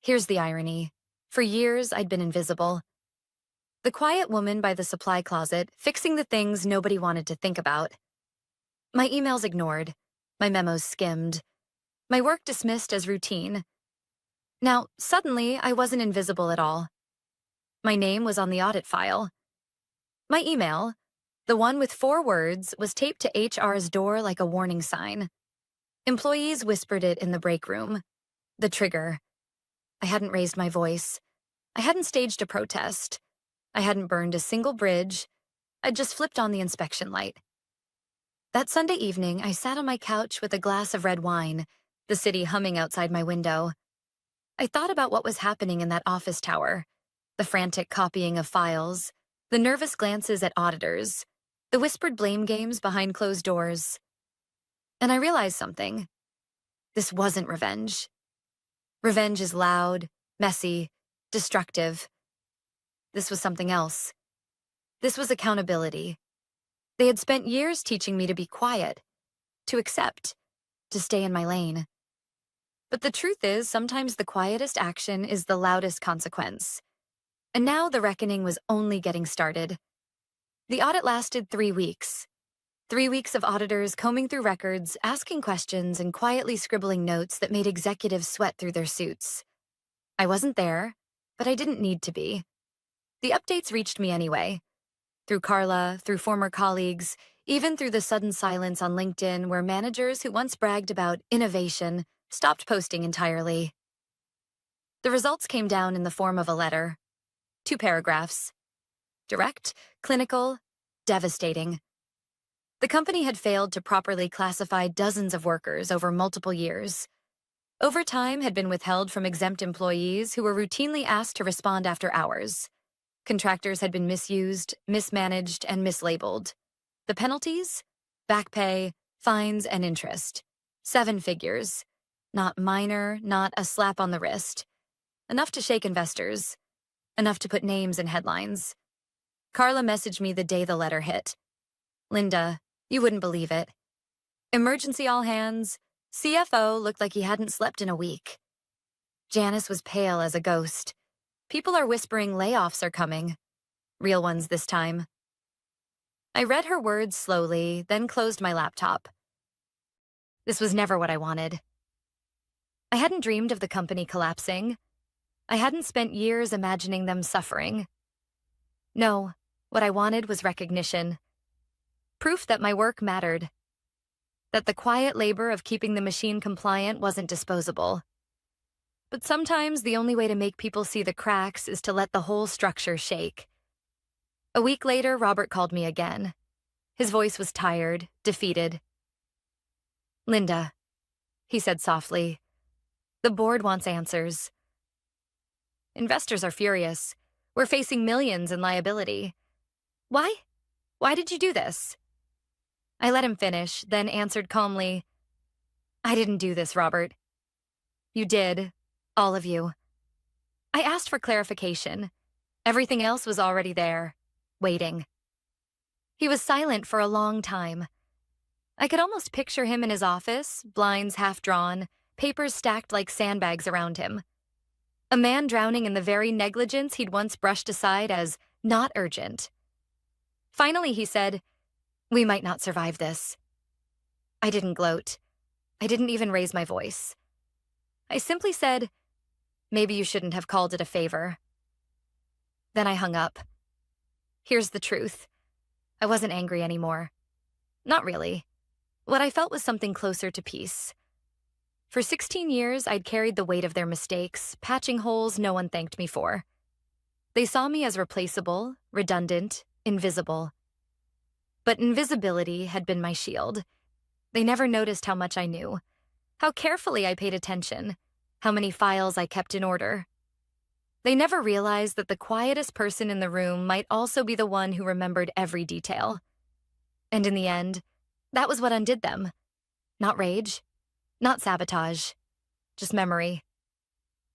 Here's the irony. For years, I'd been invisible. The quiet woman by the supply closet, fixing the things nobody wanted to think about. My emails ignored, my memos skimmed, my work dismissed as routine. Now, suddenly, I wasn't invisible at all. My name was on the audit file. My email, the one with 4 words, was taped to HR's door like a warning sign. Employees whispered it in the break room. The trigger. I hadn't raised my voice. I hadn't staged a protest. I hadn't burned a single bridge. I'd just flipped on the inspection light. That Sunday evening, I sat on my couch with a glass of red wine, the city humming outside my window. I thought about what was happening in that office tower, the frantic copying of files, the nervous glances at auditors, the whispered blame games behind closed doors. And I realized something. This wasn't revenge. Revenge is loud, messy, destructive. This was something else. This was accountability. They had spent years teaching me to be quiet, to accept, to stay in my lane. But the truth is, sometimes the quietest action is the loudest consequence. And now the reckoning was only getting started. The audit lasted 3 weeks. 3 weeks of auditors combing through records, asking questions, and quietly scribbling notes that made executives sweat through their suits. I wasn't there, but I didn't need to be. The updates reached me anyway. Through Carla, through former colleagues, even through the sudden silence on LinkedIn where managers who once bragged about innovation stopped posting entirely. The results came down in the form of a letter. 2 paragraphs. Direct, clinical, devastating. The company had failed to properly classify dozens of workers over multiple years. Overtime had been withheld from exempt employees who were routinely asked to respond after hours. Contractors had been misused, mismanaged, and mislabeled. The penalties? Back pay, fines, and interest. 7 figures. Not minor, not a slap on the wrist. Enough to shake investors. Enough to put names in headlines. Carla messaged me the day the letter hit. Linda, you wouldn't believe it. Emergency all hands. CFO looked like he hadn't slept in a week. Janice was pale as a ghost. People are whispering layoffs are coming. Real ones this time. I read her words slowly, then closed my laptop. This was never what I wanted. I hadn't dreamed of the company collapsing. I hadn't spent years imagining them suffering. No, what I wanted was recognition. Proof that my work mattered. That the quiet labor of keeping the machine compliant wasn't disposable. But sometimes the only way to make people see the cracks is to let the whole structure shake. A week later, Robert called me again. His voice was tired, defeated. Linda, he said softly, the board wants answers. Investors are furious. We're facing millions in liability. Why? Why did you do this? I let him finish, then answered calmly, I didn't do this, Robert. You did. All of you. I asked for clarification. Everything else was already there, waiting. He was silent for a long time. I could almost picture him in his office, blinds half drawn, papers stacked like sandbags around him. A man drowning in the very negligence he'd once brushed aside as not urgent. Finally, he said, we might not survive this. I didn't gloat. I didn't even raise my voice. I simply said, maybe you shouldn't have called it a favor. Then I hung up. Here's the truth. I wasn't angry anymore. Not really. What I felt was something closer to peace. For 16 years, I'd carried the weight of their mistakes, patching holes no one thanked me for. They saw me as replaceable, redundant, invisible. But invisibility had been my shield. They never noticed how much I knew, how carefully I paid attention, how many files I kept in order. They never realized that the quietest person in the room might also be the one who remembered every detail. And in the end, that was what undid them. Not rage, not sabotage, just memory.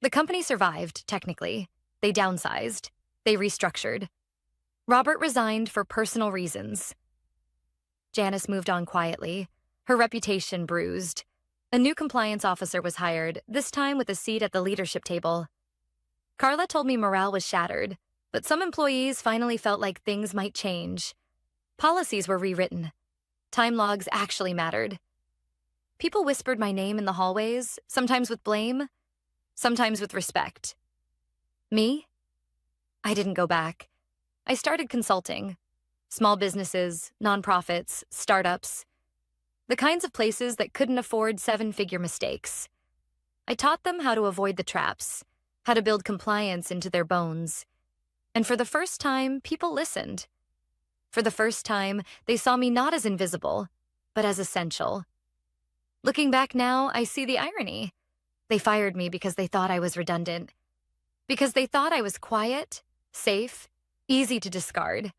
The company survived, technically. They downsized. They restructured. Robert resigned for personal reasons. Janice moved on quietly, her reputation bruised. A new compliance officer was hired, this time with a seat at the leadership table. Carla told me morale was shattered, but some employees finally felt like things might change. Policies were rewritten. Time logs actually mattered. People whispered my name in the hallways, sometimes with blame, sometimes with respect. Me? I didn't go back. I started consulting. Small businesses, nonprofits, startups. The kinds of places that couldn't afford seven-figure mistakes. I taught them how to avoid the traps, how to build compliance into their bones. And for the first time, people listened. For the first time, they saw me not as invisible, but as essential. Looking back now, I see the irony. They fired me because they thought I was redundant. Because they thought I was quiet, safe, easy to discard.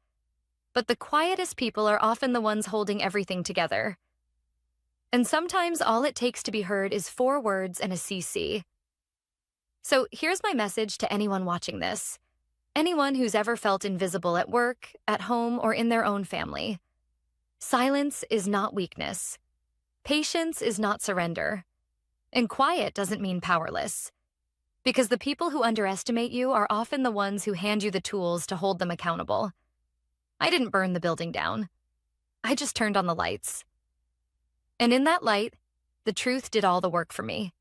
But the quietest people are often the ones holding everything together. And sometimes all it takes to be heard is 4 words and a CC. So here's my message to anyone watching this. Anyone who's ever felt invisible at work, at home, or in their own family. Silence is not weakness. Patience is not surrender. And quiet doesn't mean powerless. Because the people who underestimate you are often the ones who hand you the tools to hold them accountable. I didn't burn the building down. I just turned on the lights. And in that light, the truth did all the work for me.